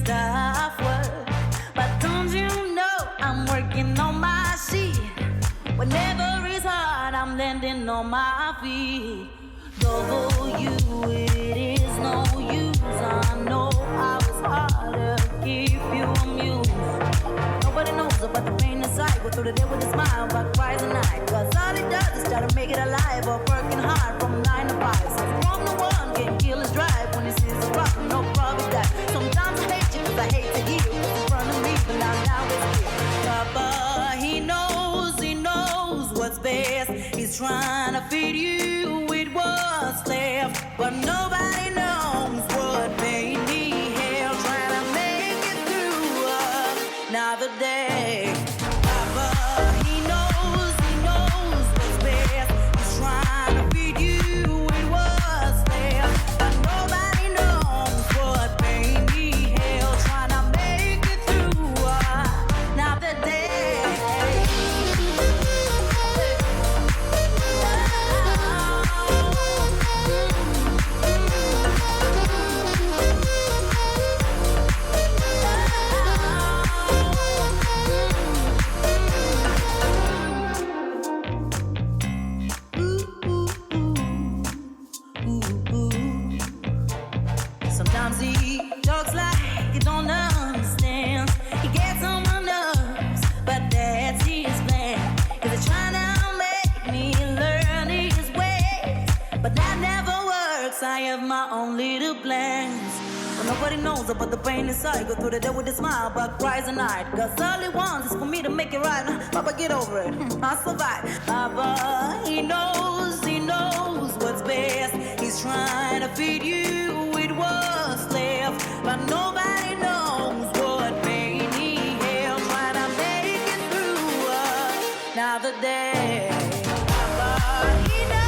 tough work. But don't you know I'm working on my sheet? Whenever it's hard, I'm landing on my feet. Though you, it is no use. I know I was hard to keep you amused. Nobody knows about the pain inside. Go through the day with a smile, but cries at night. Cause all it does is try to make it alive. Or working hard from 9 to 5. So from the one can kill his drive. When he sees a problem, no problem that. Sometimes I hate you cause I hate to hear you. It's in front of me, but now it's here. Papa, he knows what's best. He's trying to feed you with what's left. But nobody knows what made me hell. Trying to make it through another day. Papa, he knows what's best. He's trying to feed you with what's left. But nobody knows what made me hell. Trying to make it through another day. Sometimes he talks like he don't understand. He gets on my nerves, but that's his plan. Cause he's trying to make me learn his ways. But that never works, I have my own little plans. But nobody knows about the pain inside. Go through the day with a smile, but cries at night. Cause all he wants is for me to make it right. Papa, get over it, I'll survive. Papa, he knows what's best. He's trying to feed you with what's left. But nobody knows what made me hell. Trying to make it through another day. Papa, he knows.